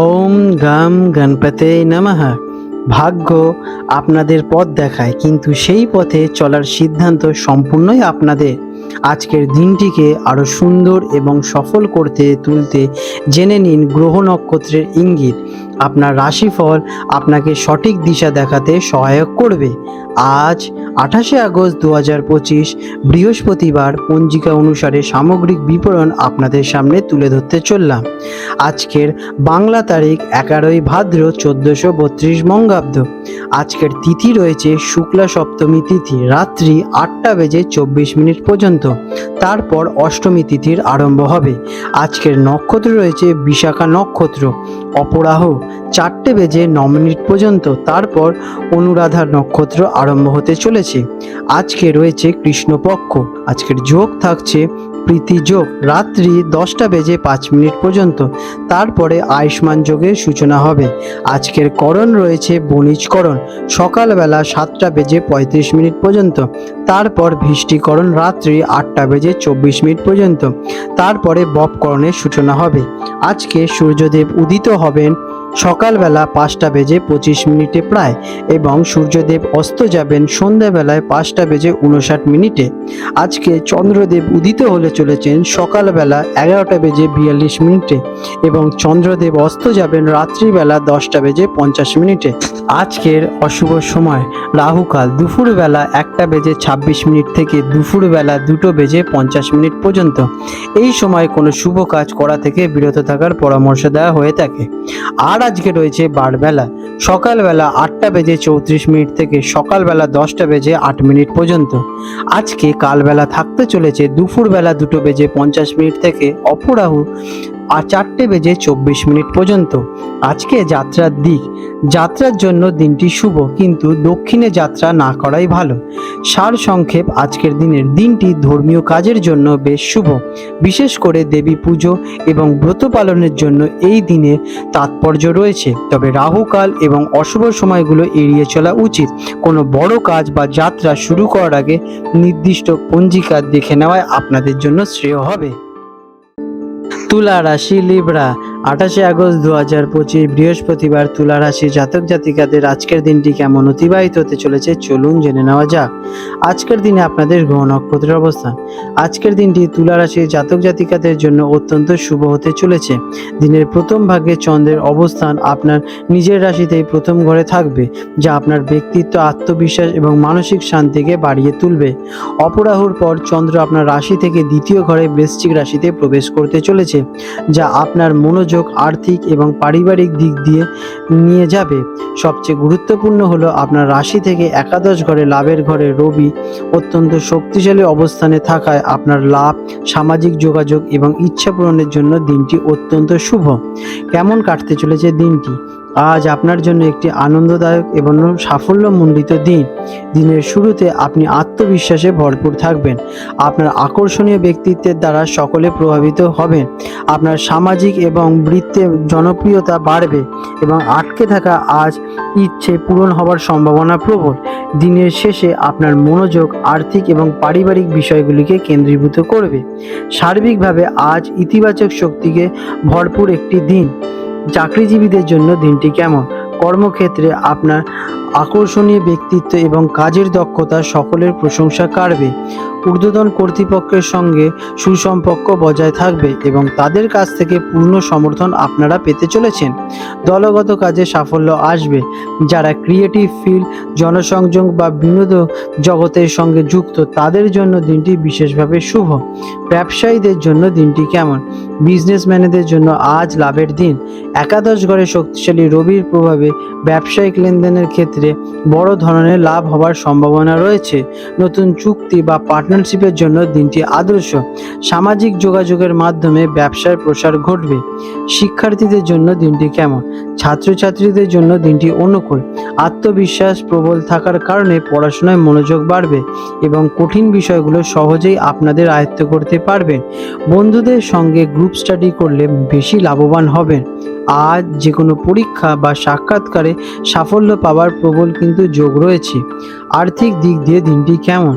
ওম গাম গণপতে নমঃ। ভাগ্য আপনাদের পথ দেখায়, কিন্তু সেই পথে চলার সিদ্ধান্ত সম্পূর্ণই আপনাদের। আজকের দিনটিকে আরো সুন্দর এবং সফল করতে তুলতে জেনে নিন গ্রহ নক্ষত্রের ইঙ্গিত। আপনার রাশিফল আপনাকে সঠিক দিশা দেখাতে সহায়ক করবে। আজ 28 আগস্ট 2025 বৃহস্পতিবার, পঞ্জিকা অনুসারে সামগ্রিক বিবরণ আপনাদের সামনে তুলে ধরতে চললাম। আজকের বাংলা তারিখ 11ই ভাদ্র 1432 বঙ্গাব্দ। আজকের তিথি রয়েছে শুক্লা সপ্তমী তিথি, রাত্রি 8টা বেজে 24 মিনিট পর্যন্ত। তারপর অষ্টমী তিথির আরম্ভ হবে। আজকের নক্ষত্র রয়েছে বিশাখা নক্ষত্র, অপরাহ 4টে বেজে 9 মিনিট পর্যন্ত। তারপর অনুরাধা নক্ষত্র আরম্ভ হতে চলেছে। আজকে রয়েছে কৃষ্ণপক্ষ। আজকের যোগ থাকছে প্রীতি যোগ, রাত্রি 10টা বেজে 5 মিনিট পর্যন্ত। তারপরে আয়ুষ্মান যোগের সূচনা হবে। আজকের করণ রয়েছে বণিজকরণ, সকালবেলা 7টা বেজে 35 মিনিট পর্যন্ত। তারপর ভিষ্টিকরণ রাত্রি 8টা বেজে 24 মিনিট পর্যন্ত। তারপরে বপকরণের সূচনা হবে। আজকে সূর্যদেব উদিত হবেন সকালবেলা 5টা বেজে 25 মিনিটে প্রায়, এবং সূর্যদেব অস্ত যাবেন সন্ধ্যাবেলায় 5টা বেজে 59 মিনিটে। আজকে চন্দ্রদেব উদিত হলে চলেছেন সকালবেলা 11টা বেজে 42 মিনিটে, এবং চন্দ্রদেব অস্ত যাবেন রাত্রিবেলা 10টা বেজে 50 মিনিটে। আজকের অশুভ সময় রাহুকাল দুপুরবেলা 1টা বেজে 26 মিনিট থেকে দুপুরবেলা 2টো বেজে 50 মিনিট পর্যন্ত। এই সময় কোনো শুভ কাজ করা থেকে বিরত থাকার পরামর্শ দেওয়া হয়ে থাকে। আর আজকে রয়েছে বারবেলা, সকালবেলা 8টা বেজে 34 মিনিট থেকে সকালবেলা 10টা বেজে 8 মিনিট পর্যন্ত। আজকে কালবেলা থাকতে চলেছে দুপুরবেলা 2টো বেজে 50 মিনিট থেকে অপরাহু 4টে বেজে 24 মিনিট পর্যন্ত। আজকে যাত্রার দিক, যাত্রার জন্য দিনটি শুভ, কিন্তু দক্ষিণে যাত্রা না করাই ভালো। সার সংক্ষেপ, আজকের দিনটি ধর্মীয় কাজের জন্য বেশ শুভ, বিশেষ করে দেবী পুজো এবং ব্রত পালনের জন্য এই দিনে তাৎপর্য রয়েছে। তবে রাহুকাল এবং অশুভ সময়গুলো এড়িয়ে চলা উচিত। কোনো বড় কাজ বা যাত্রা শুরু করার আগে নির্দিষ্ট পঞ্জিকা দেখে নেওয়াই আপনাদের জন্য শ্রেয় হবে। তুলা রাশি লিব্রা, 28 আগস্ট 2025 বৃহস্পতিবার। তুলা রাশি জাতক জাতিকাদের আজকের দিনটি কেমন অতিবাহিত হতে চলেছে চলুন জেনে নেওয়া যাক। আজকের দিনে আপনাদের গ্রহ নক্ষত্রের অবস্থান। আজকের দিনটি তুলা রাশির জাতক জাতিকাদের জন্য অত্যন্ত শুভ হতে চলেছে। দিনের প্রথম ভাগে চন্দ্রের অবস্থান আপনার নিজের রাশিতেই প্রথম ঘরে থাকবে, যা আপনার ব্যক্তিত্ব, আত্মবিশ্বাস এবং মানসিক শান্তিকে বাড়িয়ে তুলবে। অপরাহুর পর চন্দ্র আপনার রাশি থেকে দ্বিতীয় ঘরে বৃশ্চিক রাশিতে প্রবেশ করতে চলেছে, যা আপনার মনোযোগ, আর্থিক এবং পারিবারিক দিক দিয়ে নিয়ে যাবে। সবচেয়ে গুরুত্বপূর্ণ হলো আপনার রাশি থেকে একাদশ ঘরে, লাভের ঘরে রবি অত্যন্ত শক্তিশালী অবস্থানে থাকায় আপনার লাভ, সামাজিক যোগাযোগ এবং ইচ্ছা পূরণের জন্য দিনটি অত্যন্ত শুভ। কেমন কাটতে চলেছে দিনটি? আজ আপনার জন্য একটি আনন্দদায়ক এবং সাফল্যমণ্ডিত দিন। দিনের শুরুতে আপনি আত্মবিশ্বাসে ভরপুর থাকবেন। আপনার আকর্ষণীয় ব্যক্তিত্বের দ্বারা সকলে প্রভাবিত হবেন। আপনার সামাজিক এবং বৃত্তে জনপ্রিয়তা বাড়বে এবং আটকে থাকা ইচ্ছে পূরণ হওয়ার সম্ভাবনা প্রবল। দিনের শেষে আপনার মনোযোগ আর্থিক এবং পারিবারিক বিষয়গুলিকে কেন্দ্রীভূত করবে। সার্বিকভাবে আজ ইতিবাচক শক্তিকে ভরপুর একটি দিন। চাকরিজীবীদের জন্য দিনটি কেমন? কর্মক্ষেত্রে আপনার আকর্ষণীয় ব্যক্তিত্ব এবং কাজের দক্ষতা সকলের প্রশংসা কাড়বে। ঊর্ধ্বতন কর্তৃপক্ষের সঙ্গে সুসম্পর্ক বজায় থাকবে এবং তাদের কাছ থেকে পূর্ণ সমর্থন আপনারা পেতে চলেছেন। দলগত কাজে সাফল্য আসবে। যারা ক্রিয়েটিভ ফিল্ড, জনসংযোগ বা বিনোদন জগতের সঙ্গে যুক্ত তাদের জন্য দিনটি বিশেষভাবে শুভ। ব্যবসায়ীদের জন্য দিনটি কেমন? বিজনেসম্যানদের জন্য আজ লাভের দিন। একাদশ ঘরে শক্তিশালী রবির প্রভাবে ব্যবসায়িক লেনদেনের ক্ষেত্রে বড় ধরনের লাভ হওয়ার সম্ভাবনা রয়েছে। নতুন চুক্তি বা পার্টনারশিপের জন্য দিনটি আদর্শ। সামাজিক যোগাযোগের মাধ্যমে ব্যবসার প্রসার ঘটবে। শিক্ষার্থীদের জন্য দিনটি কেমন? ছাত্রছাত্রীদের জন্য দিনটি অনুকূল। আত্মবিশ্বাস প্রবল থাকার কারণে পড়াশোনায় মনোযোগ বাড়বে এবং কঠিন বিষয়গুলো সহজেই আপনাদের আয়ত্ত করতে পারবেন। বন্ধুদের সঙ্গে গ্রুপ স্টাডি করলে বেশি লাভবান হবেন। আজ যে কোনো পরীক্ষা বা সাক্ষাৎকারে সাফল্য পাওয়ার প্রবল কিন্তু যোগ রয়েছে। আর্থিক দিক দিয়ে দিনটি কেমন?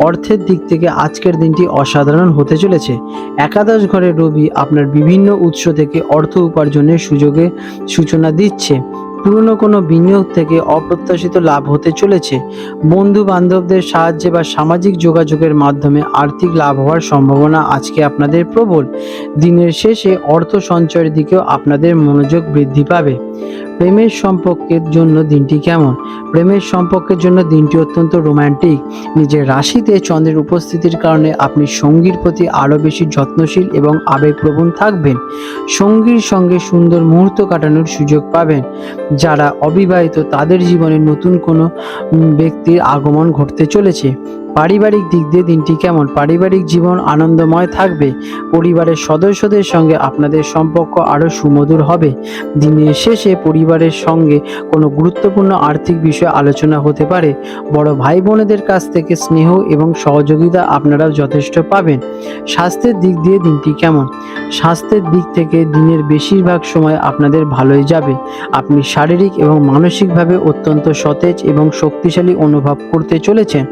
অর্থের দিক থেকে আজকের দিনটি অসাধারণ হতে চলেছে। একাদশ ঘরের রবি আপনার বিভিন্ন উৎস থেকে অর্থ উপার্জনের সুযোগে সূচনা দিচ্ছে। পুরনো কোনো বিনিয়োগ থেকে অপ্রত্যাশিত লাভ হতে চলেছে। বন্ধু বান্ধবদের সাহায্যে বা সামাজিক যোগাযোগের মাধ্যমে আর্থিক লাভ হওয়ার সম্ভাবনা আজকে আপনাদের প্রবল। দিনের শেষে অর্থ সঞ্চয়ের দিকেও আপনাদের মনোযোগ বৃদ্ধি পাবে। প্রেমের সম্পর্কের জন্য দিনটি কেমন? প্রেমের সম্পর্কের জন্য দিনটি অত্যন্ত রোমান্টিক। নিজের রাশিতে চন্দ্রের উপস্থিতির কারণে আপনি সঙ্গীর প্রতি আরও বেশি যত্নশীল এবং আবেগপ্রবণ থাকবেন। সঙ্গীর সঙ্গে সুন্দর মুহূর্ত কাটানোর সুযোগ পাবেন। যারা অবিবাহিত তাদের জীবনে নতুন কোনো ব্যক্তির আগমন ঘটতে চলেছে। পারিবারিক দিক দিয়ে দিনটি কেমন? পারিবারিক জীবন আনন্দময় থাকবে। পরিবারের সদস্যদের সঙ্গে আপনাদের সম্পর্ক আরও সুমধুর হবে। দিনের শেষে পরিবারের সঙ্গে কোনো গুরুত্বপূর্ণ আর্থিক বিষয়ে আলোচনা হতে পারে। বড় ভাই বোনেদের কাছ থেকে স্নেহ এবং সহযোগিতা আপনারা যথেষ্ট পাবেন। স্বাস্থ্যের দিক দিয়ে দিনটি কেমন? স্বাস্থ্যের দিক থেকে দিনের বেশিরভাগ সময় আপনাদের ভালোই যাবে। আপনি শারীরিক এবং মানসিকভাবে অত্যন্ত সতেজ এবং শক্তিশালী অনুভব করতে চলেছেন।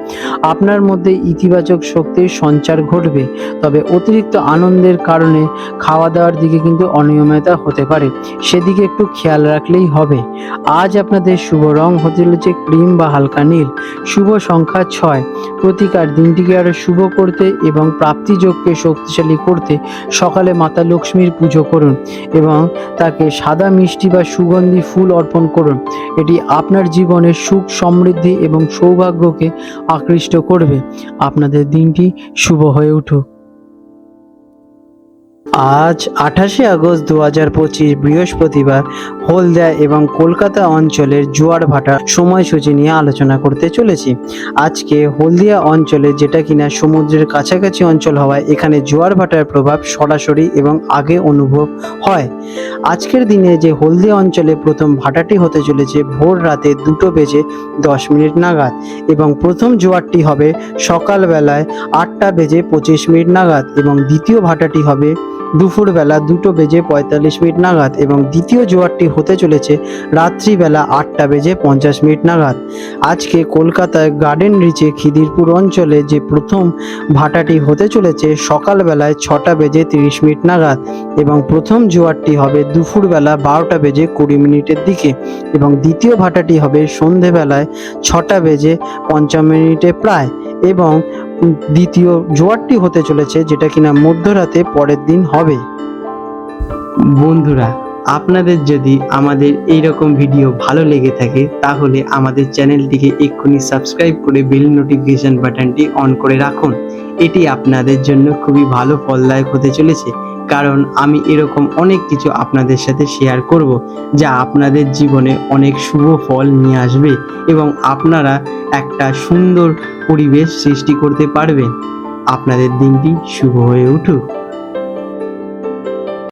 আপনার মধ্যে ইতিবাচক শক্তির সঞ্চার ঘটবে, তবে অতিরিক্ত আনন্দের কারণে খাওয়া দাওয়ার দিকে কিন্তু অনিয়মিততা হতে পারে, সেদিকে একটু খেয়াল রাখলেই হবে। আজ আপনাদের শুভ রং হতে চলেছে ক্রিম বা হালকা নীল। শুভ সংখ্যা 6। প্রতিকার দিনটিকে আরও শুভ করতে এবং প্রাপ্তিযোগকে শক্তিশালী করতে সকালে মাতা লক্ষ্মীর পুজো করুন এবং তাকে সাদা মিষ্টি বা সুগন্ধি ফুল অর্পণ করুন। এটি আপনার জীবনের সুখ, সমৃদ্ধি এবং সৌভাগ্যকে আকৃষ্ট করবে। আপনাদের দিনটি শুভ হয়ে উঠুক। আজ 28শে আগস্ট 2025 বৃহস্পতিবার হলদিয়া এবং কলকাতা অঞ্চলের জোয়ার ভাটার সময়সূচি নিয়ে আলোচনা করতে চলেছি। আজকে হলদিয়া অঞ্চলে, যেটা কিনা সমুদ্রের কাছাকাছি অঞ্চল হওয়ায় এখানে জোয়ার ভাটার প্রভাব সরাসরি এবং আগে অনুভব হয়। আজকের দিনে যে হলদিয়া অঞ্চলে প্রথম ভাটাটি হতে চলেছে ভোর রাতে 2:10 নাগাদ এবং প্রথম জোয়ারটি হবে সকালবেলায় 8:25 নাগাদ এবং দ্বিতীয় ভাটাটি হবে দুপুরবেলা 2:45 নাগাদ এবং দ্বিতীয় জোয়ারটি হতে চলেছে রাত্রিবেলা 8:50 নাগাদ। আজকে কলকাতায় গার্ডেন রিচে খিদিরপুর অঞ্চলে যে প্রথম ভাটাটি হতে চলেছে সকালবেলায় 6:30 নাগাদ এবং প্রথম জোয়ারটি হবে দুপুরবেলা 12:20 দিকে এবং দ্বিতীয় ভাটাটি হবে সন্ধেবেলায় 6:55 প্রায় এবং দ্বিতীয় জোয়ারটি হতে চলেছে যেটা কিনা মধ্যরাতে পরের দিন হবে। বন্ধুরা, আপনাদের যদি আমাদের এই রকম ভিডিও ভালো লেগে থাকে তাহলে আমাদের চ্যানেলটিকে এক্ষুনি সাবস্ক্রাইব করে বেল নোটিফিকেশন বাটনটি অন করে রাখুন। এটি আপনাদের জন্য খুবই ভালো ফলদায়ক হতে চলেছে, কারণ আমি এরকম অনেক কিছু আপনাদের সাথে শেয়ার করব যা আপনাদের জীবনে অনেক শুভ ফল নিয়ে আসবে এবং আপনারা একটা সুন্দর পরিবেশ সৃষ্টি করতে পারবেন। আপনাদের দিনটি শুভ হয়ে উঠুক।